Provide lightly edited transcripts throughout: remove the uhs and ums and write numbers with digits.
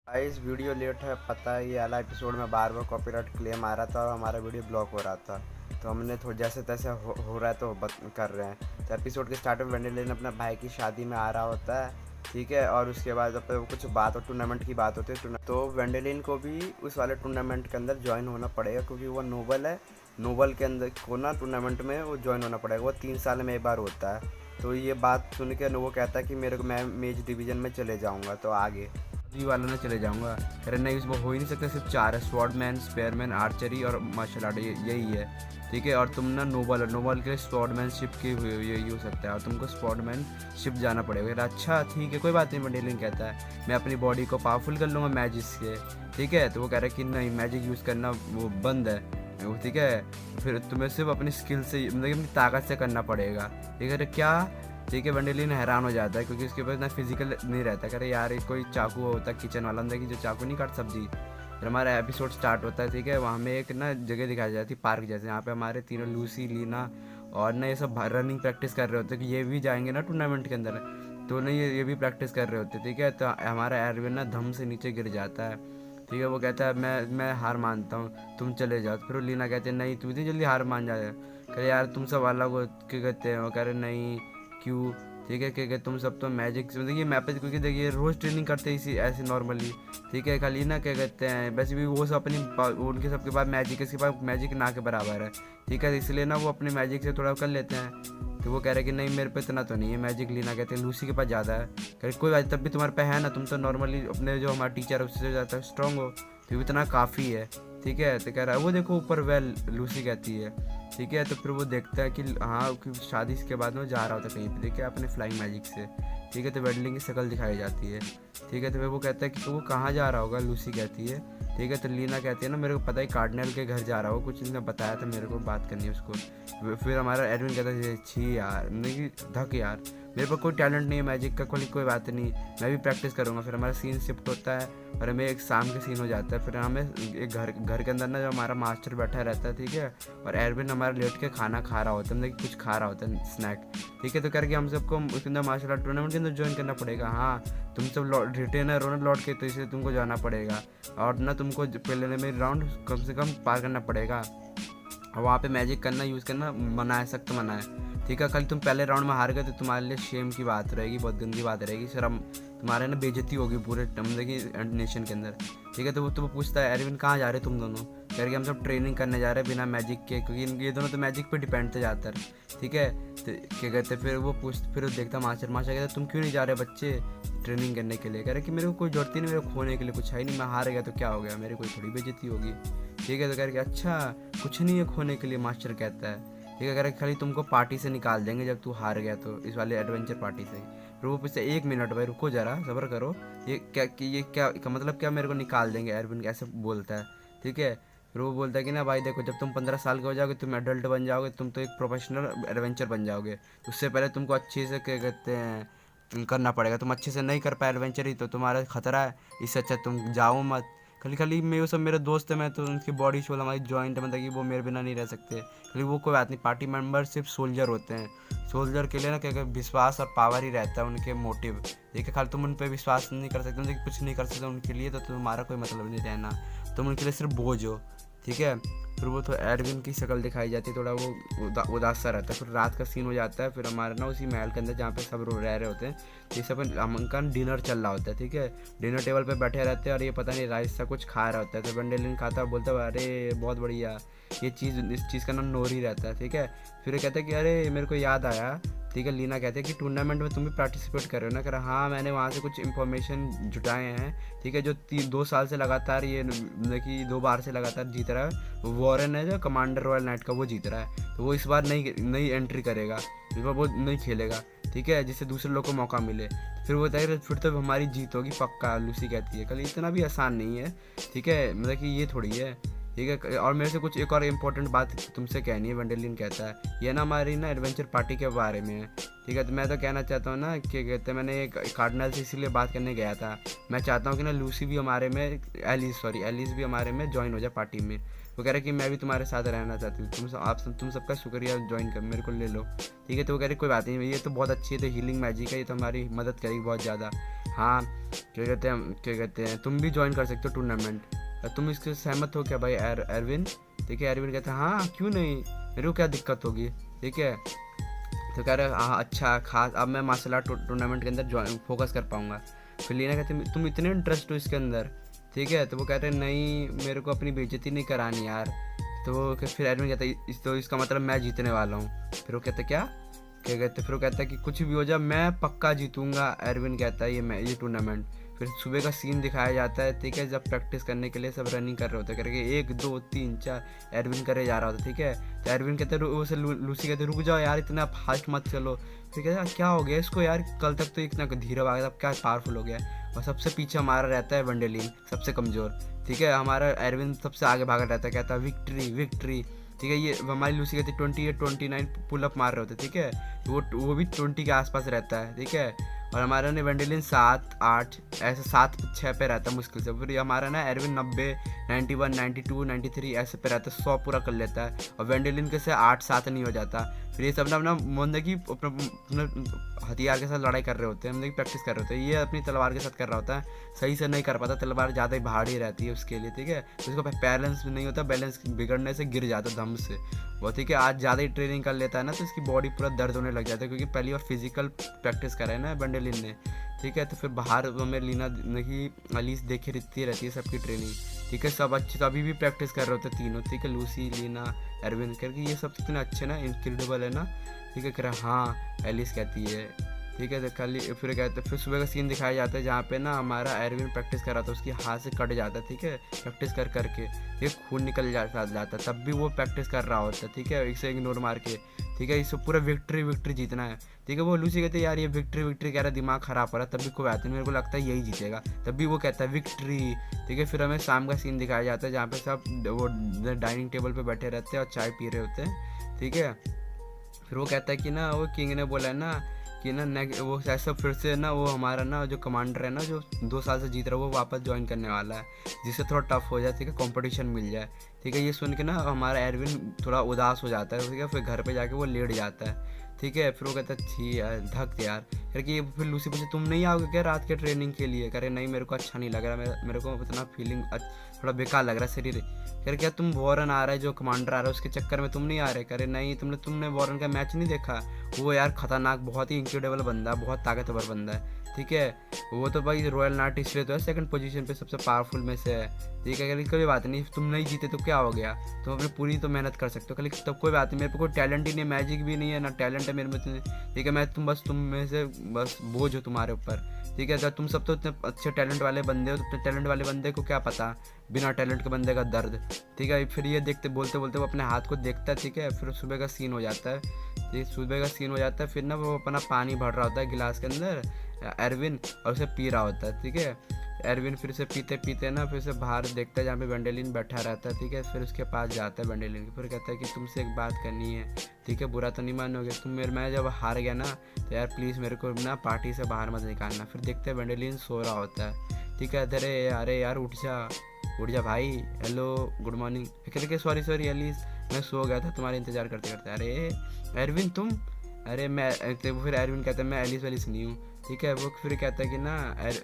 Guys video late है, पता है। ये वाला एपिसोड में बार बार कॉपीराइट क्लेम आ रहा था और हमारा वीडियो ब्लॉक हो रहा था। तो हमने थोड़ा जैसे तैसे हो रहा है तो कर रहे हैं। तो एपिसोड के स्टार्ट में वेंडेलिन अपना भाई की शादी में आ रहा होता है, ठीक है। और उसके बाद अब तो कुछ बात और टूर्नामेंट की बात होती है। तो वेंडेलिन को भी उस वाले टूर्नामेंट के अंदर ज्वाइन होना पड़ेगा, क्योंकि वो नोबल है। नोबल के अंदर को ना टूर्नामेंट में वो ज्वाइन होना पड़ेगा। वो 3 साल में एक बार होता है। तो ये बात सुन के वो कहता है कि मैं मेज डिवीज़न में चले जाऊँगा, तो आगे वाला ना चले जाऊंगा। कह रहे नहीं, इसमें हो ही नहीं सकता, सिर्फ 4 है, स्वॉर्डमैन, स्पेयरमैन, आर्चरी और मार्शल आर्ट, यही है, ठीक है। और तुम ना नोबल के लिए स्वॉर्डमैनशिप की यही हो सकता है, और तुमको स्वॉर्डमैनशिप जाना पड़ेगा। अच्छा ठीक है, कोई बात नहीं। वेंडेलिन कहता है मैं अपनी बॉडी को पावरफुल कर लूँगा मैजिक से, ठीक है। तो वो कह रहा है कि नहीं, मैजिक यूज़ करना वो बंद है, ठीक है। फिर तुम्हें सिर्फ अपनी स्किल से, मतलब अपनी ताकत से करना पड़ेगा, ठीक है। क्या, ठीक है। वेंडेलिन हैरान हो जाता है, क्योंकि उसके पास ना फिजिकल नहीं रहता। करे यार, कोई चाकू होता है किचन वाला अंदर की, जो चाकू नहीं काट सब्जी। फिर हमारा एपिसोड स्टार्ट होता है, ठीक है। वहाँ में एक ना जगह दिखाई जाती है, पार्क जैसे। यहाँ पे हमारे तीनों, लूसी, लीना और ना ये सब रनिंग प्रैक्टिस कर रहे होते हैं कि ये भी जाएंगे ना टूर्नामेंट के अंदर। तो ना ये भी प्रैक्टिस कर रहे होते, ठीक है। तो हमारा एरविन ना धम से नीचे गिर जाता है, ठीक है। वो कहता है मैं हार मानता हूँ, तुम चले जाओ। फिर लीना कहते हैं नहीं, तू इतनी जल्दी हार मान जाए। कहे यार तुम सब अलग हो, क्या कहते हैं। वो कह रहे नहीं, क्यों, ठीक है। क्या तुम सब तो मैजिक से, मतलब ये मैप पे, क्योंकि देखिए रोज़ ट्रेनिंग करते हैं इसी ऐसे नॉर्मली, ठीक है। खाली ना क्या कहते हैं, वैसे भी वो सब अपनी उनके सबके पास मैजिक, इसके पास मैजिक ना के बराबर है, ठीक है। इसलिए ना वो अपने मैजिक से थोड़ा कर लेते हैं। तो वो कह रहे हैं कि नहीं, मेरे पे इतना तो नहीं है मैजिक। लीना कहते हैं लूसी के पास ज़्यादा है। कह रहे कोई बात, तब भी तुम्हारे पे है ना, तुम तो नॉर्मली अपने जो हमारा टीचर है उससे ज़्यादा स्ट्रॉन्ग हो, तो इतना काफ़ी है, ठीक है। तो कह रहा है वो देखो ऊपर, वेल, लूसी कहती है, ठीक है। तो फिर वो देखता है कि हाँ, कि शादी के बाद में जा रहा होता है कहीं पे, ठीक है, अपने फ्लाइंग मैजिक से, ठीक है। तो वेडलिंग की शक्ल दिखाई जाती है, ठीक है। तो फिर वो कहता है कि तो वो कहाँ जा रहा होगा, लूसी कहती है, ठीक है। तो लीना कहती है ना, मेरे को पता है कार्डिनल के घर जा रहा हो, कुछ इसने बताया था मेरे को, बात करनी है उसको। फिर हमारा एडविन कहता है छी यार, नहीं धक यार, मेरे पास कोई टैलेंट नहीं है मैजिक का, कोई बात नहीं, मैं भी प्रैक्टिस करूँगा। फिर हमारा सीन शिफ्ट होता है और हमें एक शाम के सीन हो जाता है। फिर हमें एक घर के अंदर ना जो हमारा मास्टर बैठा रहता है, ठीक है। और एरविन हमारा लेट के खाना खा रहा होता है, मतलब कुछ खा रहा होता है स्नैक, ठीक है। तो करके हम सबको उसके अंदर मार्शल आर्ट टूर्नामेंट के अंदर ज्वाइन करना पड़ेगा। हाँ, तुम सब रिटेनर हो ना लौट के, तो इसलिए तुमको जाना पड़ेगा। और ना तुमको पहले में राउंड कम से कम पार करना पड़ेगा। और वहाँ पे मैजिक करना, यूज़ करना मना है, सख्त मना है, ठीक है। कल तुम पहले राउंड में हार गए तो तुम्हारे लिए शेम की बात रहेगी, बहुत गंदी बात रहेगी, शर्म, तुम्हारे ना बेइज्जती होगी पूरे मतलब कि नेशन के अंदर, ठीक है। तो वो पूछता है एरविन कहाँ जा रहे तुम दोनों, कह रहे हम सब ट्रेनिंग करने जा रहे हैं बिना मैजिक के, क्योंकि ये दोनों तो मैजिक पे डिपेंड थे ज़्यादातर, ठीक है। तो क्या कहते, फिर वो देखता मास्टर कहता तुम क्यों नहीं जा रहे बच्चे ट्रेनिंग करने के लिए। कह रहे कि मेरे को कोई जरूरत ही नहीं, मेरे को खोने के लिए कुछ है ही नहीं, मैं हार गया तो क्या हो गया, मेरी कोई थोड़ी बेइज्जती होगी, ठीक है। तो कह रहे अच्छा कुछ नहीं है खोने के लिए, मास्टर कहता है, ठीक है। कह रहे खाली तुमको पार्टी से निकाल देंगे जब तू हार गया तो, इस वाले एडवेंचर पार्टी से। फिर वो पूछते 1 मिनट भाई रुको जरा, सब्र करो, ये क्या का मतलब क्या, मेरे को निकाल देंगे, एरविन ऐसे बोलता है, ठीक है। फिर वो बोलता है कि ना भाई देखो, जब तुम 15 साल के हो जाओगे, तुम एडल्ट बन जाओगे, तुम तो एक प्रोफेशनल एडवेंचर बन जाओगे, उससे पहले तुमको अच्छे से क्या कहते हैं करना पड़ेगा। तुम अच्छे से नहीं कर पाए एडवेंचर ही तो तुम्हारा खतरा है, इससे अच्छा तुम जाओ मत। खाली खाली मैं, वो सब मेरे दोस्त है, मैं तो उनकी बॉडी शोल हमारी जॉइंट है, मतलब कि वो मेरे बिना नहीं रह सकते। खाली वो कोई बात नहीं, पार्टी मेंबर सिर्फ सोल्जर होते हैं, सोल्जर के लिए ना क्या विश्वास और पावर ही रहता है उनके मोटिव, ठीक है। खाली तुम उन पर विश्वास नहीं कर सकते, मतलब कुछ नहीं कर सकते उनके लिए, तो तुम्हारा कोई मतलब नहीं रहना, तुम उनके लिए सिर्फ बोझ हो, ठीक है। फिर वो तो एरविन की शक्ल दिखाई जाती है, थोड़ा वो उदास सा रहता है। फिर रात का सीन हो जाता है, फिर हमारे ना उसी महल के अंदर जहाँ पे सब लोग रह रहे होते हैं, ये सब उनका डिनर चल रहा होता है, ठीक है। डिनर टेबल पे बैठे रहते हैं और ये पता नहीं राइस सा कुछ खा रहा होता है। तो वेंडेलिन खाता है, बोलता है अरे बहुत बढ़िया, ये चीज़, इस चीज़ का नाम नोरी रहता है, ठीक है। फिर ये कहता है कि अरे मेरे को याद आया, ठीक है। लीना कहते हैं कि टूर्नामेंट में तुम भी पार्टिसिपेट कर रहे हो ना। कह रहा हाँ, मैंने वहाँ से कुछ इन्फॉर्मेशन जुटाए हैं, ठीक है। जो 2 साल से लगातार ये मतलब कि 2 बार से लगातार जीत रहा है, वॉरेन है जो कमांडर रॉयल नाइट का, वो जीत रहा है। तो वो इस बार नई एंट्री करेगा, इस बार वो नहीं खेलेगा, ठीक है, जिससे दूसरे लोग को मौका मिले। फिर वो बताइए फिर तो हमारी जीत होगी पक्का, लूसी कहती है। कल इतना भी आसान नहीं है, ठीक है, मतलब कि ये थोड़ी है, ठीक है। और मेरे से कुछ एक और इम्पोर्टेंट बात तुमसे कहनी है, वेंडेलिन कहता है। ये ना हमारी ना एडवेंचर पार्टी के बारे में है, ठीक है। तो मैं तो कहना चाहता हूँ ना कि कहते हैं, मैंने एक कार्डिनल से इसीलिए बात करने गया था, मैं चाहता हूँ कि ना लूसी भी हमारे में, एलिस भी हमारे में ज्वाइन हो जाए पार्टी में। वो कह रहे कि मैं भी तुम्हारे साथ रहना चाहती हूँ, तुम सबका शुक्रिया, ज्वाइन कर मेरे को ले लो, ठीक है। तो वो कह रहे कोई बात नहीं, ये तो बहुत अच्छी है, तो हीलिंग मैजिक है, ये तो हमारी मदद करेगी बहुत ज़्यादा। हाँ क्या कहते हैं तुम भी ज्वाइन कर सकते हो टूर्नामेंट, तुम इसके सहमत हो क्या भाई एरविन? ठीक है, एरविन कहता है हाँ क्यों नहीं, मेरे को क्या दिक्कत होगी। ठीक है, तो कह रहे हाँ अच्छा खास, अब मैं मार्शल आर्ट टूर्नामेंट के अंदर फोकस कर पाऊंगा। फिर लीना कहते तुम इतने इंटरेस्ट हो इसके अंदर। ठीक है, तो वो कहते हैं नहीं मेरे को अपनी बेइज्जती नहीं करानी यार। तो फिर एडमिन कहता है तो इसका मतलब मैं जीतने वाला हूँ। फिर वो कहता क्या क्या कहते, फिर वो कहता है कि कुछ भी हो जाए मैं पक्का जीतूंगा। एरविन कहता है ये टूर्नामेंट। फिर सुबह का सीन दिखाया जाता है। ठीक है, जब प्रैक्टिस करने के लिए सब रनिंग कर रहे होते हैं करके 1 2 3 4 एरविन करे जा रहा होता है। ठीक है, तो एरविन कहते उसे लूसी कहते रुक जाओ यार इतना फास्ट मत चलो। फिर कहते क्या हो गया इसको यार, कल तक तो इतना धीरे भागा था, क्या पावरफुल हो गया। और सबसे पीछे हमारा रहता है वेंडेलिन, सबसे कमज़ोर। ठीक है, हमारा एरविन सबसे आगे भागा रहता है, कहता है विक्ट्री विक्ट्री। ठीक है, ये हमारी लूसी कहती 28 29 पुलअप मार रहे होते। ठीक है, वो भी 20 के आसपास रहता है। ठीक है, और हमारा ना वेंडेलिन 7 8 ऐसे 7 6 पे रहता है मुश्किल से। फिर हमारा ना एरविन 90 91 92 93 ऐसे पे रहता है, 100 पूरा कर लेता है। और वेंडेलिन के से 8 7 नहीं हो जाता। फिर ये सब ना अपना मतलब कि अपना हथियार के साथ लड़ाई कर रहे होते हैं, मतलब कि प्रैक्टिस कर रहे होते हैं। ये अपनी तलवार के साथ कर रहा होता है, सही से नहीं कर पाता, तलवार ज़्यादा ही भारी रहती है उसके लिए। ठीक है, तो इसको बैलेंस भी नहीं होता, बैलेंस बिगड़ने से गिर जाता धम से वो। ठीक है, आज ज़्यादा ही ट्रेनिंग कर लेता है ना, तो इसकी बॉडी पूरा दर्द होने लग जाता है, क्योंकि पहली बार फिजिकल प्रैक्टिस करा है ना वेंडेलिन ने। ठीक है, तो फिर बाहर में लीना की अलीस देखे रहती है सबकी ट्रेनिंग। ठीक है, सब अच्छे, तो अभी भी प्रैक्टिस कर रहे होते तीनों। ठीक है, लूसी लीना एरविन करके ये सब कितने अच्छे ना, इनक्रेडिबल है ना। ठीक है, कह रहा हाँ एलिस कहती है। ठीक है, तो खाली फिर कहते फिर सुबह का सीन दिखाया जाता है जहाँ पे ना हमारा एरविन प्रैक्टिस कर रहा था, उसकी हाथ से कट जाता है। ठीक है, प्रैक्टिस कर करके ये खून निकल जाता तब भी वो प्रैक्टिस कर रहा होता है। ठीक है, इसे इग्नोर मार के। ठीक है, इसको पूरा विक्ट्री जीतना है। ठीक है, वो लूसी कहते हैं यार ये विक्ट्री कह रहा है, दिमाग खराब हो रहा है, तब भी कोई बात नहीं, मेरे को लगता है यही जीतेगा, तब भी वो कहता है विक्ट्री। ठीक है, फिर हमें शाम का सीन दिखाया जाता है जहाँ पे सब वो डाइनिंग टेबल पे बैठे रहते हैं और चाय पी रहे होते हैं। ठीक है, फिर वो कहता है कि ना वो किंग ने बोला है ना कि ना वो ऐसा फिर से ना वो हमारा ना जो कमांडर है ना जो 2 साल से जीत रहा है वो वापस ज्वाइन करने वाला है, जिससे थोड़ा टफ हो जाए। ठीक है, कंपटीशन मिल जाए। ठीक है, ये सुन के ना हमारा एरविन थोड़ा उदास हो जाता है। ठीक है, फिर घर पे जाके वो लेट जाता है। ठीक है, फिर वो कहता है छी यार धक यार करके। फिर लूसी पूछे तुम नहीं आओगे क्या रात के ट्रेनिंग के लिए? करे नहीं मेरे को अच्छा नहीं लग रहा, मेरे को इतना फीलिंग थोड़ा बेकार लग रहा है शरीर। करे क्या तुम वॉरन आ रहा है जो कमांडर आ रहा है उसके चक्कर में तुम नहीं आ रहे? करे नहीं तुमने वॉरन का मैच नहीं देखा, वो यार खतरनाक बहुत ही इंक्रेडिबल बंदा, बहुत ताकतवर बंदा है। ठीक है, वो तो भाई रॉयल नाइट इसलिए तो है 2nd पोजीशन पे सबसे पावरफुल में से है। ठीक है, कोई बात नहीं, तुम नहीं जीते तो क्या हो गया, तुम अपनी पूरी तो मेहनत कर सकते हो, खाली तब कोई बात नहीं, मेरे पे कोई टैलेंट ही नहीं, मैजिक भी नहीं है ना टैलेंट है मेरे में। ठीक है, मैं तुम में से बस बोझ हो तुम्हारे ऊपर। ठीक है, तुम सब तो इतने अच्छे टैलेंट वाले बंदे हो, तो टैलेंट वाले बंदे को क्या पता बिना टैलेंट के बंदे का दर्द। ठीक है, फिर ये देखते बोलते बोलते वो अपने हाथ को देखता है। ठीक है, फिर सुबह का सीन हो जाता है। ठीक, सुबह का सीन हो जाता है, फिर ना वो अपना पानी भर रहा होता है गिलास के अंदर एरविन, और उसे पी रहा होता है। ठीक है, एरविन फिर से पीते पीते ना फिर से बाहर देखता है जहाँ पे वेंडेलिन बैठा रहता है। ठीक है, फिर उसके पास जाता है वेंडेलिन, फिर कहता है कि तुमसे एक बात करनी है। ठीक है, बुरा तो नहीं मानोगे तुम, मैं जब हार गया ना तो यार प्लीज़ मेरे को ना पार्टी से बाहर मत निकालना। फिर देखते हैं वेंडेलिन सो रहा होता है। ठीक है, अरे यार उठ जा भाई, हेलो गुड मॉर्निंग। फिर सॉरी एलिस मैं सो गया था तुम्हारा इंतज़ार करते करते। अरे एरविन तुम, अरे मैं तो फिर एरविन कहता है मैं एलिस नहीं हूँ। ठीक है, वो फिर कहता है कि ना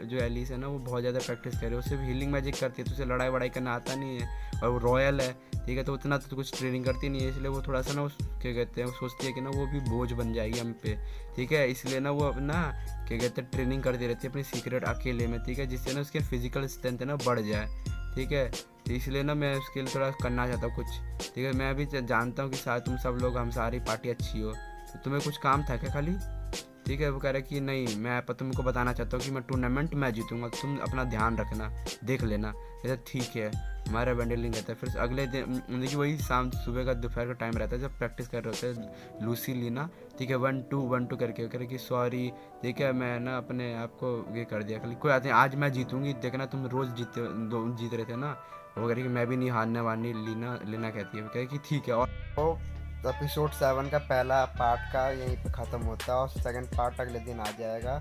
जो एलिस है ना वो बहुत ज़्यादा प्रैक्टिस करे, वो सिर्फ हीलिंग मैजिक करती है, तो उसे लड़ाई वड़ाई करना आता नहीं है, और वो रॉयल है। ठीक है, तो उतना तो कुछ ट्रेनिंग करती नहीं है, इसलिए वो थोड़ा सा ना क्या कहते हैं वो सोचती है कि ना वो भी बोझ बन जाएगी हम पे। ठीक है, इसलिए ना वो अपना क्या कहते हैं ट्रेनिंग करती रहती है अपनी सीक्रेट अकेले में। ठीक है, जिससे ना उसके फिजिकल स्ट्रेंथ है ना बढ़ जाए। ठीक है, तो इसलिए ना मैं उसके लिए थोड़ा करना चाहता हूँ कुछ। ठीक है, मैं भी जानता हूँ कि शायद तुम सब लोग हम सारी पार्टी अच्छी हो, तो तुम्हें कुछ काम था क्या खाली? ठीक है, वो कह रहा है कि नहीं मैं तुमको बताना चाहता हूँ कि मैं टूर्नामेंट मैं जीतूंगा, तुम अपना ध्यान रखना देख लेना। कहता ठीक है, हमारा वेंडेलिन कहता है। फिर अगले दिन देखिए वही शाम सुबह का दोपहर का टाइम रहता है जब प्रैक्टिस कर रहे होते हैं लूसी लीना। ठीक है, 1 2 करके कह रहे कि सॉरी ठीक है मैं ना अपने आप को ये कर दिया, खाली कोई बात नहीं आज मैं जीतूंगी, देखना तुम रोज़ जीत रहे थे ना। वो कह रही कि मैं भी नहीं हारने वाली। लीना कहती है, कह कि ठीक है। और एपिसोड 7 का पहला पार्ट का यहीं पे ख़त्म होता है और 2nd पार्ट अगले दिन आ जाएगा,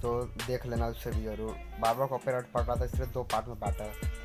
तो देख लेना उससे भी जरूर। बार बार कॉपीराइट पड़ रहा था इसलिए 2 पार्ट में बांटा है।